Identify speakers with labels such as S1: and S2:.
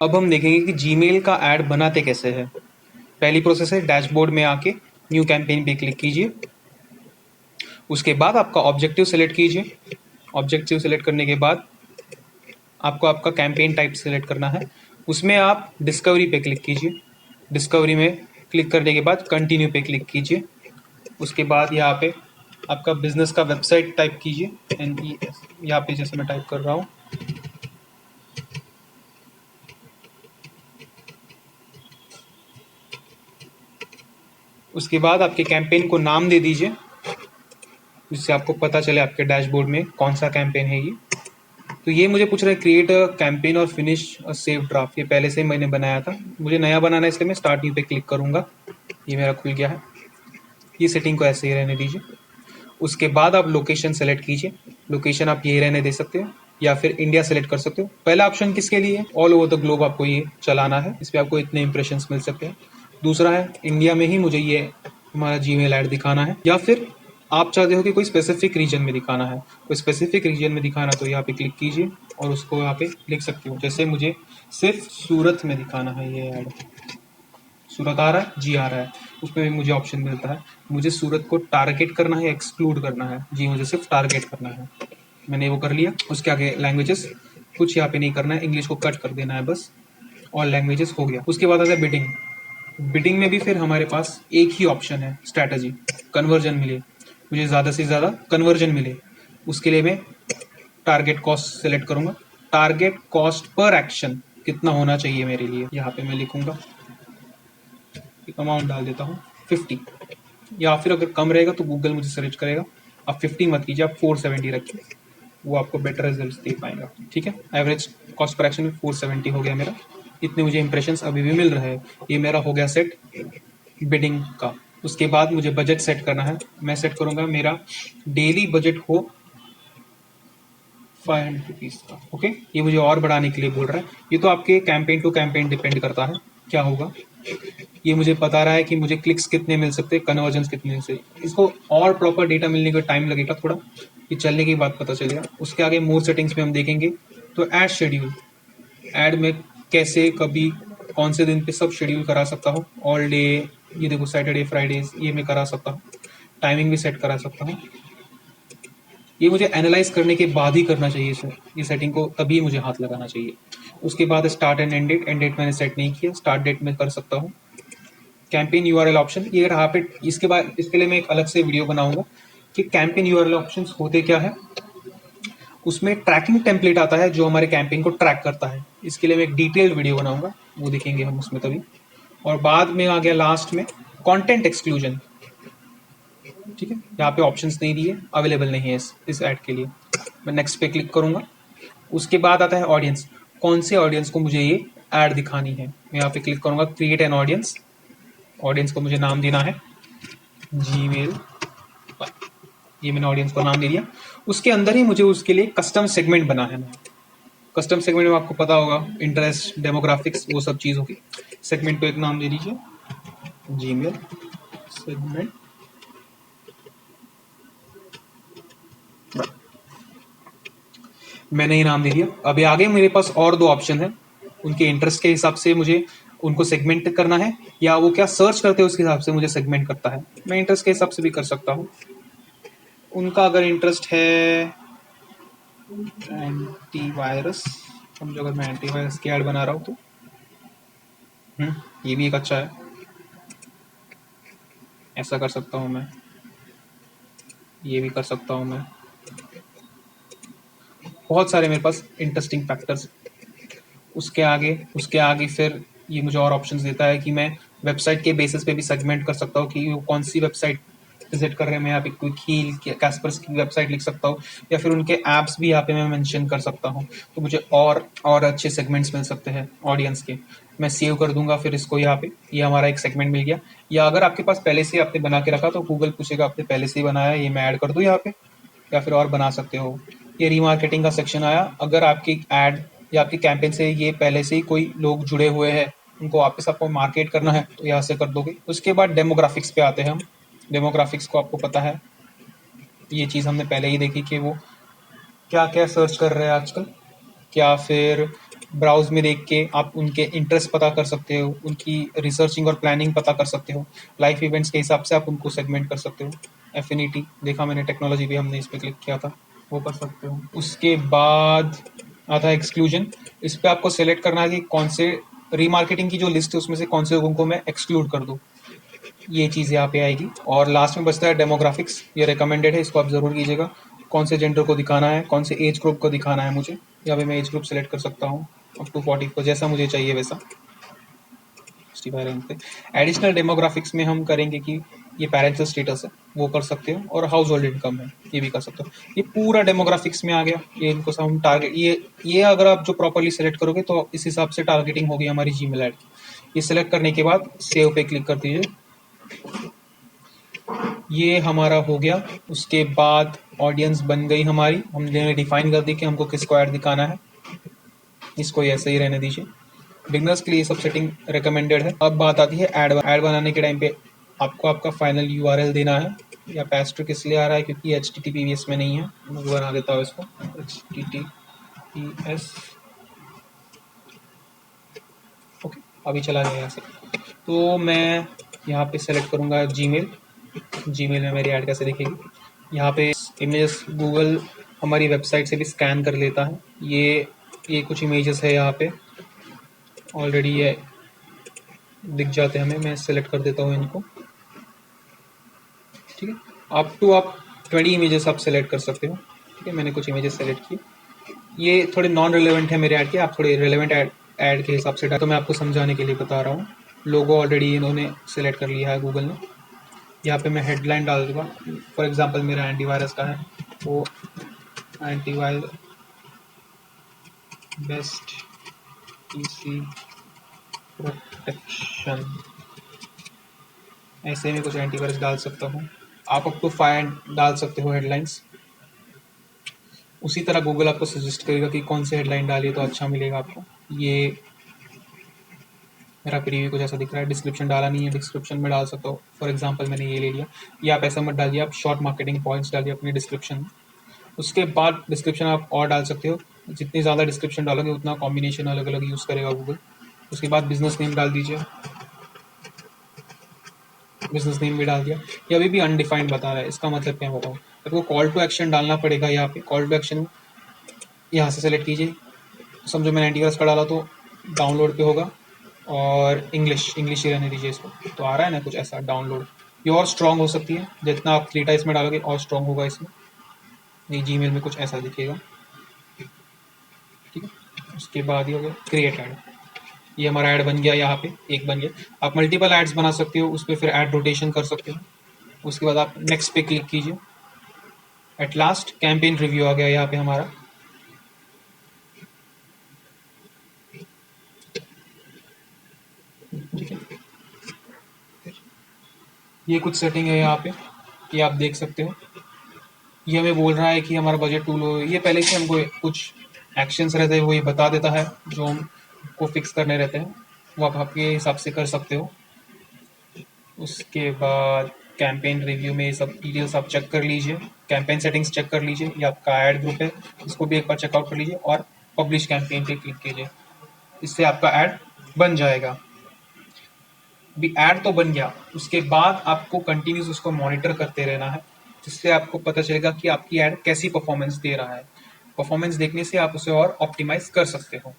S1: अब हम देखेंगे कि जीमेल का ऐड बनाते कैसे हैं। पहली प्रोसेस है डैशबोर्ड में आके न्यू कैंपेन पे क्लिक कीजिए। उसके बाद आपका ऑब्जेक्टिव सेलेक्ट कीजिए। ऑब्जेक्टिव सेलेक्ट करने के बाद आपको आपका कैंपेन टाइप सेलेक्ट करना है। उसमें आप डिस्कवरी पे क्लिक कीजिए। डिस्कवरी में क्लिक करने के बाद कंटिन्यू पे क्लिक कीजिए। उसके बाद यहाँ पे आपका बिजनेस का वेबसाइट टाइप कीजिए, NES, यहाँ पे जैसे मैं टाइप कर रहा हूँ। उसके बाद आपके कैंपेन को नाम दे दीजिए, जिससे आपको पता चले आपके डैशबोर्ड में कौन सा कैंपेन है ये। तो ये मुझे पूछ रहा है क्रिएट अ कैंपेन और फिनिश अ सेव ड्राफ्ट। ये पहले से ही मैंने बनाया था, मुझे नया बनाना है, इसलिए मैं स्टार्ट न्यू पे क्लिक करूंगा। ये मेरा खुल गया है। ये सेटिंग को ऐसे ही रहने दीजिए। उसके बाद आप लोकेशन सेलेक्ट कीजिए। लोकेशन आप यही रहने दे सकते हो या फिर इंडिया सेलेक्ट कर सकते हो। पहला ऑप्शन किसके लिए है? ऑल ओवर द ग्लोब आपको ये चलाना है, इस पर आपको इतने इंप्रेशंस मिल सकते हैं। दूसरा है इंडिया में ही मुझे ये हमारा जीमेल ऐड दिखाना है, या फिर आप चाहते हो कि कोई स्पेसिफिक रीजन में दिखाना है। कोई स्पेसिफिक रीजन में दिखाना तो यहाँ पे क्लिक कीजिए और उसको यहाँ पे लिख सकते हो। जैसे मुझे सिर्फ सूरत में दिखाना है ये ऐड। सूरत आ रहा है, जी आ रहा है, उसमें भी मुझे ऑप्शन मिलता है। मुझे सूरत को टारगेट करना है, एक्सक्लूड करना है। जी मुझे सिर्फ टारगेट करना है, मैंने वो कर लिया। उसके आगे लैंग्वेजेस कुछ यहाँ पे नहीं करना है, इंग्लिश को कट कर देना है बस। ऑल लैंग्वेजेस हो गया। उसके बाद आता है बिडिंग। बिडिंग में भी फिर हमारे पास एक ही ऑप्शन है, स्ट्रैटेजी, कन्वर्जन मिले। मुझे ज़्यादा से ज़्यादा कन्वर्जन मिले, उसके लिए मैं टारगेट कॉस्ट सेलेक्ट करूंगा। टारगेट कॉस्ट पर एक्शन कितना होना चाहिए मेरे लिए, यहाँ पे मैं लिखूंगा, अमाउंट डाल देता हूँ 50। या फिर अगर कम रहेगा तो गूगल मुझे सजेस्ट करेगा आप 50 मत कीजिए, आप 470 रखिए, वो आपको बेटर रिजल्ट दे पाएगा। ठीक है, एवरेज कॉस्ट पर एक्शन में 470 हो गया मेरा। इतने मुझे इंप्रेशंस अभी भी मिल रहे हैं। ये मेरा हो गया सेट बिडिंग का। उसके बाद मुझे बजट सेट करना है। मैं सेट करूंगा मेरा डेली बजट हो 500 रुपीज का। ओके, ये मुझे और बढ़ाने के लिए बोल रहा है। ये तो आपके कैंपेन टू कैंपेन डिपेंड करता है क्या होगा। ये मुझे बता रहा है कि मुझे क्लिक्स कितने मिल सकते हैं, कन्वर्जन कितने से। इसको और प्रॉपर डेटा मिलने का टाइम लगेगा थोड़ा, ये चलने की बात पता चलेगा। उसके आगे मोर सेटिंग्स में हम देखेंगे तो ऐड शेड्यूल, ऐड में कैसे कभी कौन से दिन पे सब शेड्यूल करा सकता हूँ। ऑल डे, ये देखो सैटरडे फ्राइडेज, ये मैं करा सकता हूँ। टाइमिंग भी सेट करा सकता हूँ। ये मुझे एनालाइज करने के बाद ही करना चाहिए सर, ये सेटिंग को तभी मुझे हाथ लगाना चाहिए। उसके बाद start and end date. And date मैंने सेट नहीं किया, स्टार्ट डेट में कर सकता हूँ। कैंपेन यूआरएल ऑप्शन, ये रहा पे। इसके बाद इसके लिए मैं एक अलग से वीडियो बनाऊंगा कि कैंपेन यूआरएल ऑप्शंस होते क्या है। उसमें ट्रैकिंग टेम्पलेट आता है जो हमारे कैंपेन को ट्रैक करता है। इसके लिए मैं एक डिटेल्ड वीडियो बनाऊंगा, वो देखेंगे हम उसमें तभी। और बाद में आ गया लास्ट में कंटेंट एक्सक्लूजन। ठीक है, यहाँ पे ऑप्शंस नहीं दिए, अवेलेबल नहीं है इस ऐड के लिए। मैं नेक्स्ट पे क्लिक करूंगा। उसके बाद आता है ऑडियंस, कौन से ऑडियंस को मुझे ये ऐड दिखानी है। मैं यहाँ पे क्लिक करूंगा क्रिएट एन ऑडियंस। ऑडियंस को मुझे नाम देना है जीमेल, ये मैंने ऑडियंस को नाम दे दिया। उसके अंदर ही मुझे उसके लिए कस्टम सेगमेंट बना है। कस्टम सेगमेंट में आपको पता होगा इंटरेस्ट, डेमोग्राफिक्स, वो सब चीज़ होगी। सेगमेंट को एक नाम दे दीजिए जीमेल सेगमेंट। मैंने ही नाम दे दिया। अभी आगे मेरे पास और दो ऑप्शन है, उनके इंटरेस्ट के हिसाब से मुझे उनको सेगमेंट करना है, या वो क्या सर्च करते हैं उसके हिसाब से मुझे सेगमेंट करता है। मैं इंटरेस्ट के हिसाब से भी कर सकता हूँ। उनका अगर इंटरेस्ट है एंटीवायरस, समझो अगर मैं एंटीवायरस की ऐड बना रहा हूँ तो ये भी एक अच्छा है, ऐसा कर सकता हूँ मैं, ये भी कर सकता हूँ मैं। बहुत सारे मेरे पास इंटरेस्टिंग फैक्टर्स। उसके आगे फिर ये मुझे और ऑप्शंस देता है कि मैं वेबसाइट के बेसिस पे भी सेगमेंट कर सकता हूँ कि वो कौन सी वेबसाइट विजिट कर रहे हैं। मैं यहाँ पे क्विक हील, कैस्पर्स की वेबसाइट लिख सकता हूँ, या फिर उनके ऐप्स भी यहाँ पे मैं मेंशन कर सकता हूँ। तो मुझे और अच्छे सेगमेंट्स मिल सकते हैं ऑडियंस के। मैं सेव कर दूंगा फिर इसको यहाँ पे, ये हमारा एक सेगमेंट मिल गया। या अगर आपके पास पहले से आपने बना के रखा तो गूगल पूछेगा आपने पहले से ही बनाया, ये मैं ऐड कर दूँ यहाँ पे, या फिर और बना सकते हो। ये रीमार्केटिंग का सेक्शन आया। अगर आपकी ऐड या आपकी कैंपेन से ये पहले से ही कोई लोग जुड़े हुए हैं, उनको वापस आपको मार्केट करना है तो यहाँ से कर दोगे। उसके बाद डेमोग्राफिक्स पे आते हैं हम। डेमोग्राफिक्स को आपको पता है, ये चीज़ हमने पहले ही देखी कि वो क्या क्या सर्च कर रहे हैं आजकल, क्या फिर ब्राउज में देख के आप उनके इंटरेस्ट पता कर सकते हो, उनकी रिसर्चिंग और प्लानिंग पता कर सकते हो, लाइफ इवेंट्स के हिसाब से आप उनको सेगमेंट कर सकते हो। एफिनिटी देखा मैंने, टेक्नोलॉजी भी हमने इस पर क्लिक किया था, वो कर सकते हो। उसके बाद आता है एक्सक्लूजन। इस पर आपको सेलेक्ट करना है कि कौन से रीमार्केटिंग की जो लिस्ट है उसमें से कौन से लोगों को मैं एक्सक्लूड कर दूँ, ये चीज़ यहाँ पे आएगी। और लास्ट में बचता है डेमोग्राफिक्स, ये रिकमेंडेड है, इसको आप ज़रूर कीजिएगा। कौन से जेंडर को दिखाना है, कौन से एज ग्रुप को दिखाना है मुझे, यहाँ पे मैं एज ग्रुप सेलेक्ट कर सकता हूँ अप टू 40 को, जैसा मुझे चाहिए वैसा 65 रेंज पे। एडिशनल डेमोग्राफिक्स में हम करेंगे कि ये पेरेंटल स्टेटस है, वो कर सकते हो, और हाउस होल्ड इनकम है, ये भी कर सकते हो। ये पूरा डेमोग्राफिक्स में आ गया। ये इनको सब हम टारगेट, ये अगर आप जो प्रॉपरली सेलेक्ट करोगे तो इस हिसाब से टारगेटिंग होगी हमारी जीमेल ऐड की। ये सेलेक्ट करने के बाद सेव पे क्लिक कर दीजिए। ये हमारा हो गया। उसके बाद ऑडियंस बन गई हमारी, हमने डिफाइन कर दी कि हमको किसको ऐड दिखाना है। इसको ऐसे ही रहने दीजिए। बिगनर्स के लिए ये सब सेटिंग रिकमेंडेड है। अब बात आती है ऐड बनाने के टाइम पे आपको आपका फाइनल यूआरएल देना है। या पैस्ट्रिक इसलिए आ रहा है क्योंकि HTTPS में नहीं है, मैं बना देता हूँ इसको HTTPS। ओके, अभी चला गया यहाँ से। तो मैं यहाँ पे सेलेक्ट करूँगा जीमेल में मेरी ऐड कैसे दिखेगी। यहाँ पे इमेजेस गूगल हमारी वेबसाइट से भी स्कैन कर लेता है। ये कुछ इमेजेस है यहाँ पे ऑलरेडी, ये दिख जाते हैं हमें। मैं सेलेक्ट कर देता हूँ इनको, ठीक है। आप 20 इमेजेस आप सेलेक्ट कर सकते हो, ठीक है। मैंने कुछ इमेजेस सेलेक्ट किए, ये थोड़े नॉन रिलेवेंट है मेरे ऐड के, आप थोड़े रिलेवेंट ऐड के हिसाब से डाल। तो मैं आपको समझाने के लिए बता रहा हूँ। लोगो ऑलरेडी इन्होंने सेलेक्ट कर लिया है गूगल ने। यहाँ पे मैं हेडलाइन डाल दूंगा। फॉर एग्जांपल मेरा एंटीवायरस का है, वो एंटीवायरस बेस्ट पीसी प्रोटेक्शन, ऐसे में कुछ एंटीवायरस डाल सकता हूँ। आप अप टू 5 डाल सकते हो हेडलाइंस। उसी तरह गूगल आपको सजेस्ट करेगा कि कौन सी हेडलाइन डालिए तो अच्छा मिलेगा आपको। ये मेरा प्रीव्यू कुछ ऐसा दिख रहा है। डिस्क्रिप्शन डाला नहीं है, डिस्क्रिप्शन में डाल सकता हूँ। फॉर एग्जांपल मैंने ये ले लिया। ये आप ऐसा मत डालिए, आप शॉर्ट मार्केटिंग पॉइंट्स डालिए अपने डिस्क्रिप्शन में। उसके बाद डिस्क्रिप्शन आप और डाल सकते हो। जितनी ज़्यादा डिस्क्रिप्शन डालोगे उतना कॉम्बिनेशन अलग अलग यूज़ करेगा गूगल। उसके बाद बिजनेस नेम डाल दीजिए, बिजनेस नेम भी डाल दिया। ये अभी भी अनडिफाइंड बता रहा है, इसका मतलब क्या होगा? आपको कॉल टू एक्शन डालना पड़ेगा। यहाँ पे कॉल टू एक्शन यहाँ से सेलेक्ट कीजिए। समझो मैंने एंटीवायरस का डाला तो डाउनलोड पे होगा, और इंग्लिश ही रहने दीजिए इसको। तो आ रहा है ना कुछ ऐसा डाउनलोड। ये और स्ट्रॉन्ग हो सकती है, जितना आप थ्री टाइप्स में डालोगे और स्ट्रॉन्ग होगा इसमें। ये जीमेल में कुछ ऐसा दिखेगा, ठीक है। उसके बाद ये हो गया क्रिएट ऐड। ये हमारा ऐड बन गया, यहाँ पे एक बन गया। आप मल्टीपल एड्स बना सकते हो, उस पर फिर ऐड रोटेशन कर सकते हो। उसके बाद आप नेक्स्ट पे क्लिक कीजिए। एट लास्ट कैंपेन रिव्यू आ गया यहाँ पे हमारा। ठीक है, ये कुछ सेटिंग है यहाँ पे, ये आप देख सकते हो। ये हमें बोल रहा है कि हमारा बजट टूल हो। ये पहले से हमको कुछ एक्शंस रहते हैं वो ये बता देता है, जो हमको फिक्स करने रहते हैं, वो आप आपके हिसाब से कर सकते हो। उसके बाद कैंपेन रिव्यू में ये सब डिटेल्स आप चेक कर लीजिए। कैंपेन सेटिंग्स चेक कर लीजिए। ये आपका ऐड ग्रुप है, इसको भी एक बार चेकआउट कर लीजिए, और पब्लिश कैंपेन पे क्लिक कीजिए। इससे आपका ऐड बन जाएगा। भी ऐड तो बन गया, उसके बाद आपको कंटिन्यूस उसको मॉनिटर करते रहना है, जिससे आपको पता चलेगा कि आपकी ऐड कैसी परफॉर्मेंस दे रहा है। परफॉर्मेंस देखने से आप उसे और ऑप्टिमाइज कर सकते हो।